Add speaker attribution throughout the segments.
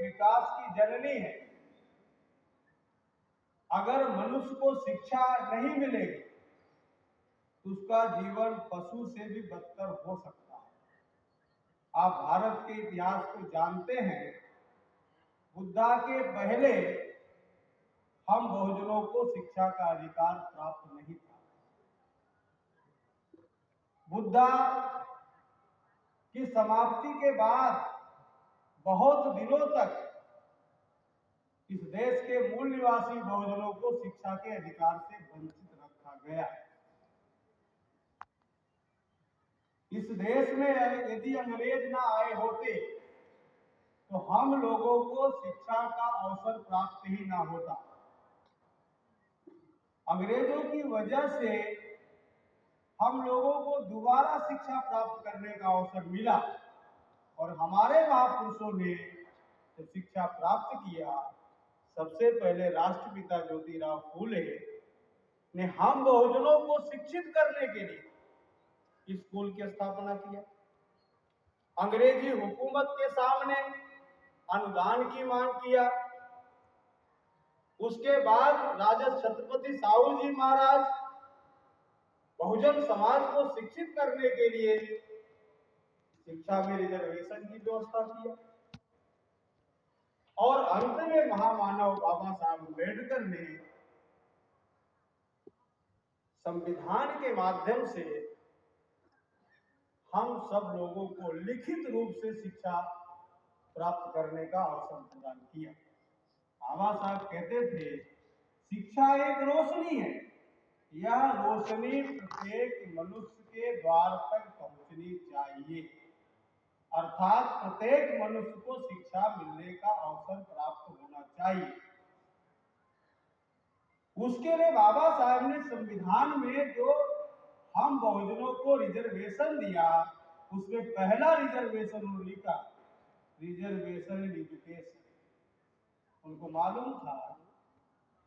Speaker 1: विकास की जननी है। अगर मनुष्य को शिक्षा नहीं मिलेगी तो उसका जीवन पशु से भी बदतर हो सकता है। आप भारत के इतिहास को जानते हैं, बुद्धा के पहले हम बहुजनों को शिक्षा का अधिकार प्राप्त नहीं था। बुद्धा की समाप्ति के बाद बहुत दिनों तक इस देश के मूल निवासी बहुजनों को शिक्षा के अधिकार से वंचित रखा गया। इस देश में यदि अंग्रेज ना आए होते तो हम लोगों को शिक्षा का अवसर प्राप्त ही ना होता। अंग्रेजों की वजह से हम लोगों को दोबारा शिक्षा प्राप्त करने का अवसर मिला और हमारे महापुरुषों ने जब शिक्षा प्राप्त किया, सबसे पहले राष्ट्रपिता ज्योतिराव फूले ने हम बहुजनों को शिक्षित करने के लिए स्कूल की स्थापना किया। अंग्रेजी हुकूमत के सामने अनुदान की मांग किया। उसके बाद राजा छत्रपति साहू जी महाराज बहुजन समाज को शिक्षित करने के लिए शिक्षा में रिजर्वेशन की व्यवस्था किया और अंत में महामानव बाबा साहब अम्बेडकर ने संविधान के माध्यम से हम सब लोगों को लिखित रूप से शिक्षा प्राप्त करने का अवसर प्रदान किया। बाबा साहब कहते थे, शिक्षा एक रोशनी है, यह रोशनी प्रत्येक मनुष्य के द्वार तक पहुंचनी चाहिए। अर्थात प्रत्येक मनुष्य को शिक्षा मिलने का अवसर प्राप्त होना चाहिए। उसके लिए बाबा साहब ने संविधान में जो हम बहुजनों को रिजर्वेशन दिया, उसमें पहला रिजर्वेशन उन्होंने लिखा, रिजर्वेशन इन एजुकेशन। उनको मालूम था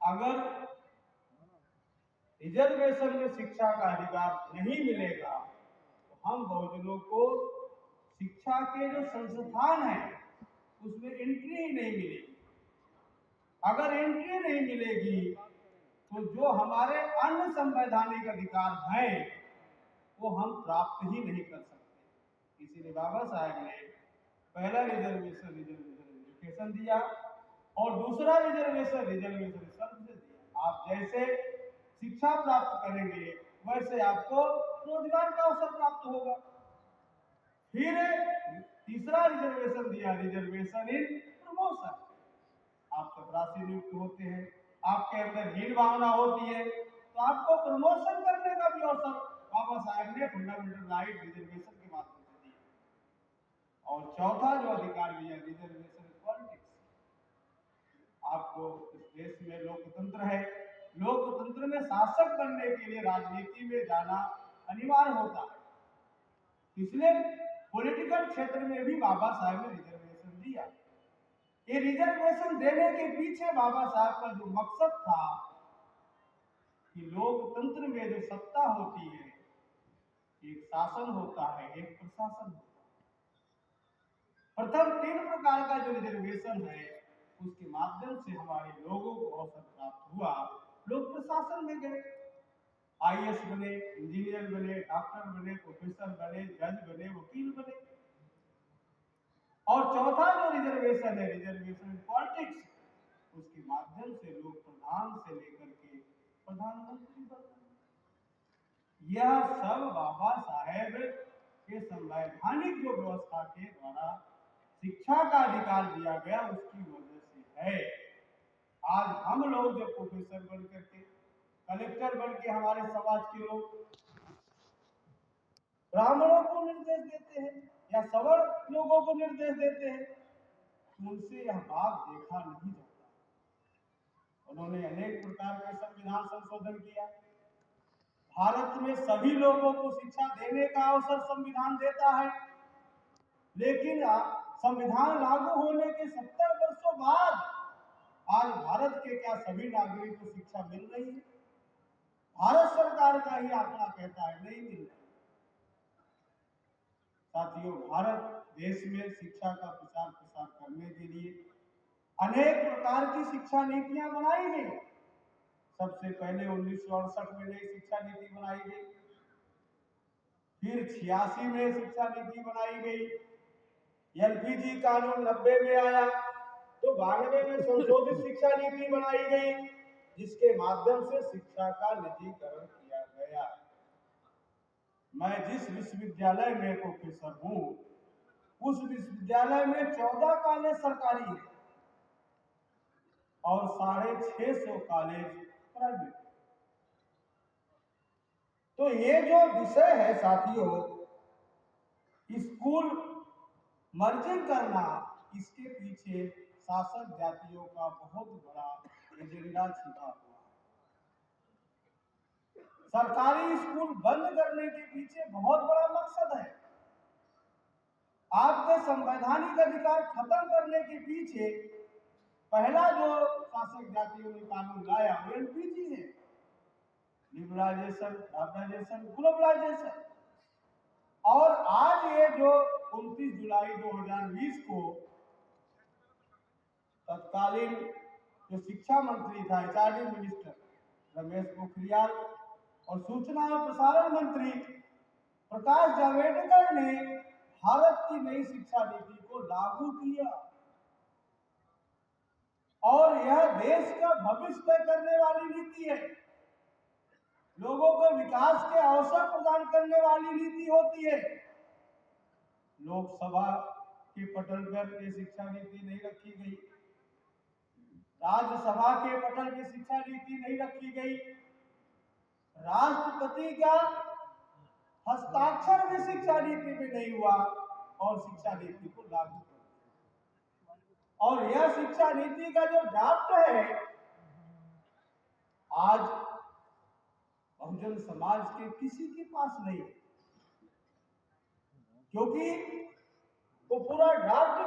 Speaker 1: अगर रिजर्वेशन में शिक्षा का अधिकार नहीं मिलेगा तो हम बहुजनों को शिक्षा के जो संस्थान है उसमें एंट्री ही नहीं मिलेगी। अगर एंट्री नहीं मिलेगी तो जो हमारे अन्य संवैधानिक अधिकार हैं वो हम प्राप्त ही नहीं कर सकते। इसीलिए बाबा साहब ने पहला रिजर्वेशन एजुकेशन दिया और दूसरा रिजर्वेशन सर्विसेज दिया। आप जैसे शिक्षा प्राप्त करेंगे वैसे आपको रोजगार का अवसर प्राप्त होगा। फिर तीसरा रिजर्वेशन दिया, रिजर्वेशन इन प्रमोशन। आप चपरासी नियुक्त होते हैं, आपके अंदर हीन भावना होती है तो आपको प्रमोशन करने का भी अवसर बाबा साहब ने फंडामेंटल राइट रिजर्वेशन के माध्यम से दिया। और चौथा जो अधिकार दिया, रिजर्वेशन पॉलिटिक्स। आपको इस देश में लोकतंत्र है, लोकतंत्र में शासक बनने के लिए राजनीति में जाना अनिवार्य होता है। इसलिए पॉलिटिकल क्षेत्र में भी बाबा साहब ने रिजर्वेशन दिया। ये रिजर्वेशन देने के पीछे बाबा साहब का जो मकसद था कि लोकतंत्र में जो सत्ता होती है, एक शासन होता है, एक प्रशासन होता है। प्रथम 3 प्रकार का जो रिजर्वेशन है उसके माध्यम से हमारे लोगों को अवसर प्राप्त हुआ। लोग प्रशासन में गए, आईएएस बने, इंजीनियर बने, डॉक्टर बने, प्रोफेसर बने, जज बने, वकील बने। और चौथा जो रिजर्वेशन है, रिजर्वेशन पॉलिटिक्स, उसके माध्यम से लोग प्रधान से लेकर के प्रधानमंत्री बने। यह सब बाबा साहेब के संवैधानिक जो व्यवस्था के द्वारा शिक्षा का अधिकार दिया गया उसकी वजह से है। आज हम लोग जो प्रोफेसर बन करके, कलेक्टर बन के हमारे समाज के लोग ब्राह्मणों को निर्देश देते हैं या सवर्ण लोगों को निर्देश देते हैं, उनसे यह बात देखा नहीं जाता। उन्होंने अनेक प्रकार के संविधान संशोधन किया। भारत में सभी लोगों को शिक्षा देने का अवसर संविधान देता है, लेकिन संविधान लागू होने के 70 वर्षों बाद आज भारत के क्या सभी नागरिक को शिक्षा मिल रही है? भारत सरकार का ही आंकड़ा कहता है नहीं मिल रही। साथियों, भारत देश में शिक्षा का प्रचार प्रसार करने के लिए अनेक प्रकार की शिक्षा नीतियां बनाई गई। सबसे पहले 1968 में नई शिक्षा नीति बनाई गई, फिर 86 में शिक्षा नीति बनाई गई, एलपीजी कानून 90 में आया, तो 92 में संशोधित शिक्षा नीति बनाई गई, जिसके माध्यम से शिक्षा का निजीकरण किया गया। मैं जिस विश्वविद्यालय में प्रोफेसर हूँ, उस विश्वविद्यालय में 14 कॉलेज सरकारी है और 650 कॉलेज प्राइवेट। तो ये जो विषय है साथियों, स्कूल मर्जिंग करना, इसके पीछे शासक जातियों का बहुत बड़ा एजेंडा छिपा हुआ है। सरकारी स्कूल बंद करने के पीछे बहुत बड़ा मकसद है। आपके संवैधानिक अधिकार खत्म करने के पीछे पहला जो शासक जातियों ने कानून लाया वो एलपीजी है, लिबरलाइजेशन, प्राइवेटाइजेशन, ग्लोबलाइजेशन। और आज ये जो 29 जुलाई 2020 को तत्कालीन जो शिक्षा मंत्री था, एचआरडी मिनिस्टर रमेश पोखरियाल, और सूचना और प्रसारण मंत्री प्रकाश जावड़ेकर ने भारत की नई शिक्षा नीति को लागू किया और यह देश का भविष्य तय करने वाली नीति है। लोगों को विकास के अवसर प्रदान करने वाली नीति होती है। लोकसभा के पटल पर ये शिक्षा नीति नहीं रखी गई, राज्यसभा के पटल पर शिक्षा नीति नहीं रखी गई, राष्ट्रपति का हस्ताक्षर भी शिक्षा नीति में नहीं हुआ और शिक्षा नीति को लागू कर दिया। और यह शिक्षा नीति का जो ड्राफ्ट है, आज बहुजन समाज के किसी के पास नहीं है, क्योंकि वो पूरा ड्राफ्ट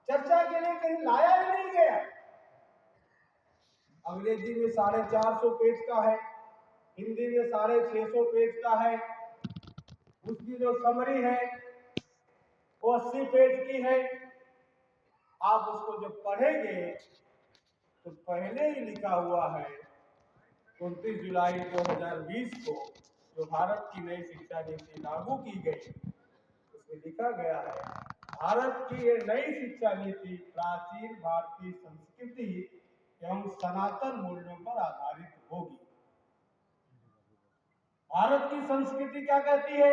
Speaker 1: चर्चा के लिए कहीं लाया ही नहीं गया। अंग्रेजी में 450 पेज का है, हिंदी में 650 पेज का है, उसकी जो समरी है वो 80 पेज की है। आप उसको जब पढ़ेंगे तो पहले ही लिखा हुआ है 29 जुलाई 2020 को जो भारत की नई शिक्षा नीति लागू की गई, उसमें लिखा गया है, भारत की ये नई शिक्षा नीति प्राचीन भारतीय संस्कृति एवं सनातन मूल्यों पर आधारित होगी। भारत की संस्कृति क्या कहती है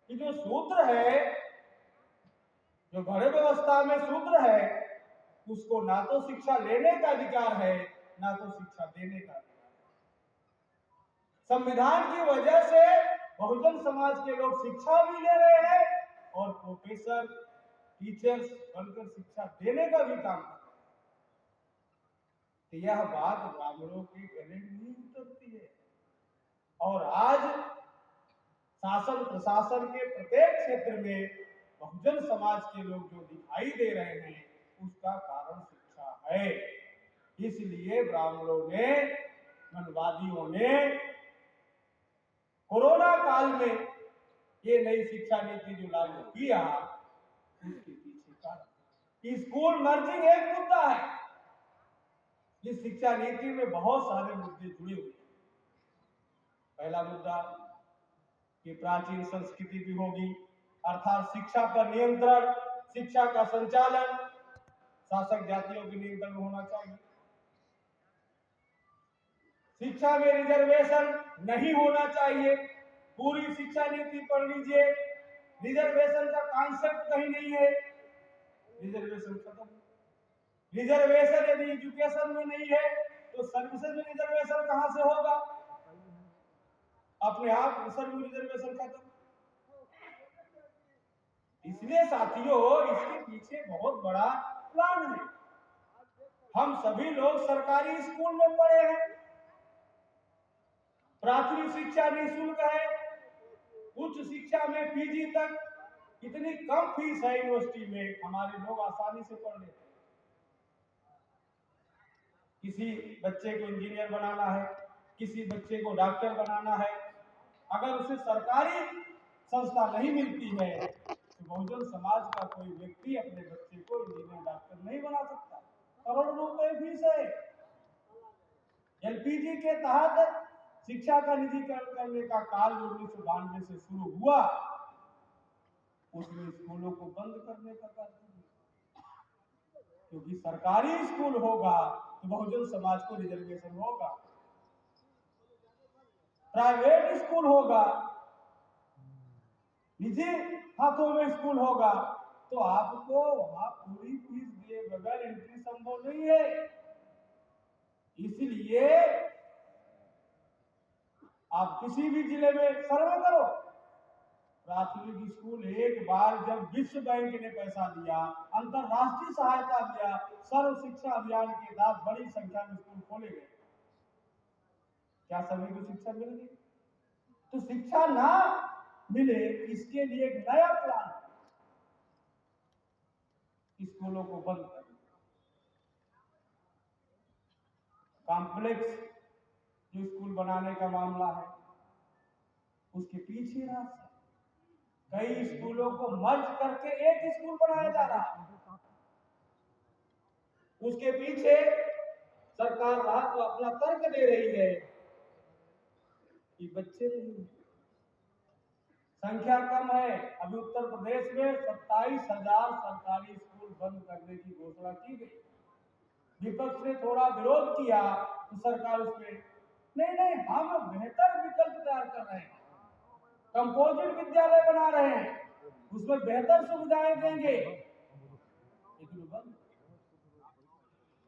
Speaker 1: कि जो शूद्र है, जो घरे व्यवस्था में शूद्र है, उसको ना तो शिक्षा लेने का अधिकार है, ना तो शिक्षा देने का अधिकार है। संविधान की वजह से बहुजन समाज के लोग शिक्षा भी ले रहे हैं और प्रोफेसर, टीचर्स बनकर शिक्षा देने का भी काम कर रहे हैं। तो यह बात ब्राह्मणों के गले नहीं उतरती है। और आज शासन प्रशासन के प्रत्येक क्षेत्र में बहुजन समाज के लोग जो दिखाई दे रहे हैं, उसका कारण शिक्षा है। इसलिए ब्राह्मणों ने, मनवादियों ने कोरोना काल में ये नई शिक्षा नीति जो लागू किया, उसके पीछे कारण स्कूल मर्जिंग एक मुद्दा है। इस शिक्षा नीति में बहुत सारे मुद्दे जुड़े हुए हैं। पहला मुद्दा कि प्राचीन संस्कृति भी होगी, अर्थात शिक्षा पर नियंत्रण, शिक्षा का संचालन शासक जातियों के नियंत्रण में होना चाहिए। शिक्षा में रिजर्वेशन नहीं होना चाहिए। पूरी शिक्षा नीति पढ़ लीजिए, रिजर्वेशन का कॉन्सेप्ट कहीं नहीं है। रिजर्वेशन खत्म। रिजर्वेशन यदि एजुकेशन में नहीं है तो सर्विसेज में रिजर्वेशन कहां से होगा? अपने आप सर्व रिजर्वेशन खत्म। इसलिए साथियों, इसके पीछे बहुत बड़ा प्लान है। हम सभी लोग सरकारी स्कूल में पढ़े हैं, प्राथमिक शिक्षा निःशुल्क है, उच्च शिक्षा में पीजी तक कितनी कम फीस है यूनिवर्सिटी में, हमारे लोग आसानी से पढ़ लेते हैं। किसी बच्चे को इंजीनियर बनाना है, किसी बच्चे को डॉक्टर बनाना है, अगर उसे सरकारी संस्था नहीं मिलती है तो बहुजन समाज का कोई व्यक्ति अपने बच्चे को इंजीनियर डॉक्टर नहीं बना सकता। करोड़ रुपए फीस है। एलपीजी के तहत शिक्षा का निजीकरण करने का काल 1992 से शुरू हुआ, उसमें स्कूलों को बंद करने का कार्य किया, क्योंकि सरकारी स्कूल होगा तो बहुजन समाज को रिजर्वेशन होगा, प्राइवेट स्कूल होगा, निजी हाथों में स्कूल होगा, तो आपको वहां पूरी फीस दिए बगैर एंट्री संभव नहीं है। इसलिए आप किसी भी जिले में सर्वे करो, प्राथमिक स्कूल एक बार जब विश्व बैंक ने पैसा दिया, अंतरराष्ट्रीय सहायता दिया, सर्व शिक्षा अभियान के तहत बड़ी संख्या में स्कूल खोले गए, क्या सभी को शिक्षा मिल गई? तो शिक्षा ना मिले इसके लिए एक नया प्लान, स्कूलों को बंद करना, कॉम्प्लेक्स जो स्कूल बनाने का मामला है उसके पीछे रास्ता, कई स्कूलों को मर्ज करके एक स्कूल बनाया जा रहा है, उसके पीछे सरकार रात को अपना तर्क दे रही है कि बच्चे नहीं, संख्या कम है। अभी उत्तर प्रदेश में 27,000 सरकारी स्कूल बंद करने की घोषणा की गई। विपक्ष ने थोड़ा विरोध किया तो सरकार उसमें नहीं हम बेहतर विकल्प तैयार कर रहे हैं, कंपोजिट विद्यालय बना रहे हैं, उसमें बेहतर सुविधाएं देंगे, लेकिन बंद।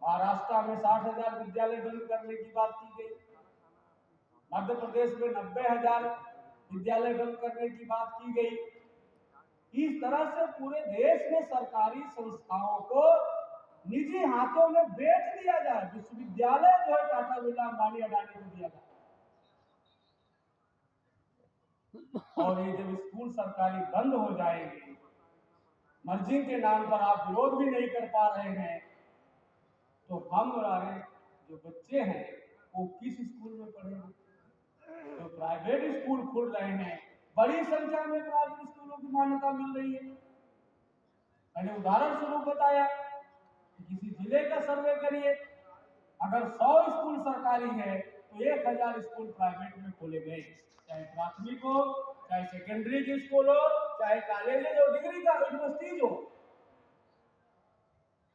Speaker 1: महाराष्ट्र में 60,000 विद्यालय बंद करने की बात की गई, मध्य प्रदेश में 90,000 विद्यालय बंद करने की बात की गई। इस तरह से पूरे देश में सरकारी संस्थाओं को निजी हाथों में बेच दिया जाए, विश्वविद्यालय जो है टाटा बिरला अंबानी अडानी को दिया जाए, और ये जब स्कूल सरकारी बंद हो जाएंगे, मर्जी के नाम पर आप विरोध भी नहीं कर पा रहे हैं, तो हमारे जो बच्चे हैं वो किस स्कूल में पढ़ेंगे? तो प्राइवेट स्कूल खुल रहे हैं, बड़ी संख्या में प्राइवेट स्कूलों की मान्यता मिल रही है। मैंने उदाहरण स्वरूप बताया कि किसी जिले का सर्वे करिए, अगर 100 स्कूल सरकारी है तो 1000 स्कूल प्राइवेट में खोले गए, चाहे प्राथमिक हो, चाहे सेकेंडरी की स्कूल हो, चाहे कॉलेज हो, डिग्री का यूनिवर्सिटीज हो।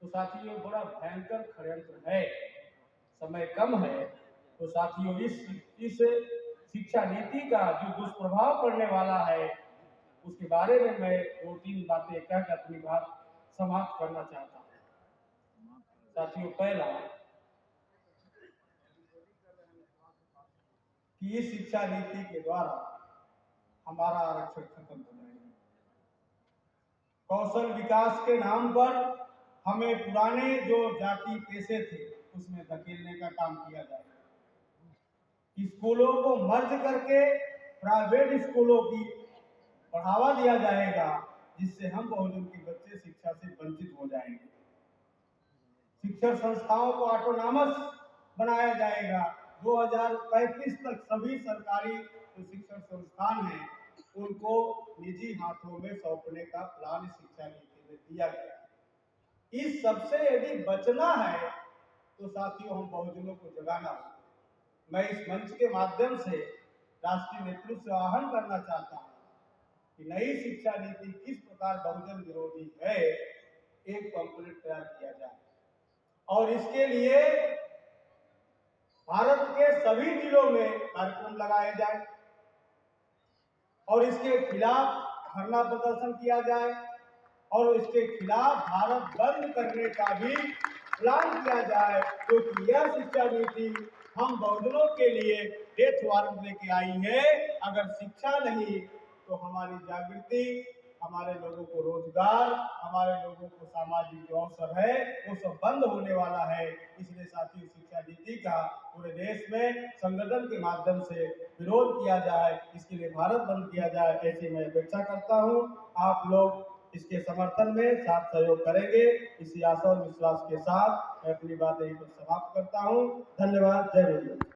Speaker 1: तो साथियों बड़ा भयंकर षड्यंत्र है, समय कम है, तो साथियों इस शिक्षा नीति का जो दुष्प्रभाव पड़ने वाला है उसके बारे में मैं 2-3 बातें कहकर अपनी बात समाप्त करना चाहता हूँ। साथियों, पहला कि इस शिक्षा नीति के द्वारा हमारा आरक्षण खत्म हो जाएगा। कौशल विकास के नाम पर हमें पुराने जो जाति पेशे थे उसमें धकेलने का काम किया जाएगा। स्कूलों को मर्ज करके प्राइवेट स्कूलों की बढ़ावा दिया जाएगा, जिससे हम बहुजन के बच्चे शिक्षा से वंचित हो जाएंगे। शिक्षण संस्थाओं को ऑटोनॉमस बनाया जाएगा। 2035 तक सभी सरकारी जो शिक्षण संस्थान हैं उनको निजी हाथों में सौंपने का प्लान शिक्षा नीति में दिया गया है। इस सबसे यदि बचना है तो साथियों हम बहुजनों को जगाना होगा। मैं इस मंच के माध्यम से राष्ट्रीय नेतृत्व से आह्वान करना चाहता हूं कि नई शिक्षा नीति किस प्रकार बहुजन विरोधी है, एक पैम्फलेट तैयार किया जाए और इसके लिए भारत के सभी जिलों में कार्यक्रम लगाए जाए और इसके खिलाफ धरना प्रदर्शन किया जाए और इसके खिलाफ भारत बंद करने का भी प्लान किया जाए, क्योंकि यह शिक्षा नीति हम बहुजनों के लिए डेथ वारंट लेके आई है। अगर शिक्षा नहीं तो हमारी जागृति, हमारे लोगों को रोजगार, हमारे लोगों को सामाजिक जो अवसर है वो सब बंद होने वाला है। इसलिए साथियों शिक्षा नीति का पूरे देश में संगठन के माध्यम से विरोध किया जाए, इसके लिए भारत बंद किया जाए, ऐसी मैं अपेक्षा करता हूँ। आप लोग इसके समर्थन में साथ सहयोग करेंगे, इसी आशा और विश्वास के साथ मैं अपनी बात यहीं पर समाप्त करता हूँ। धन्यवाद। जय हिंद।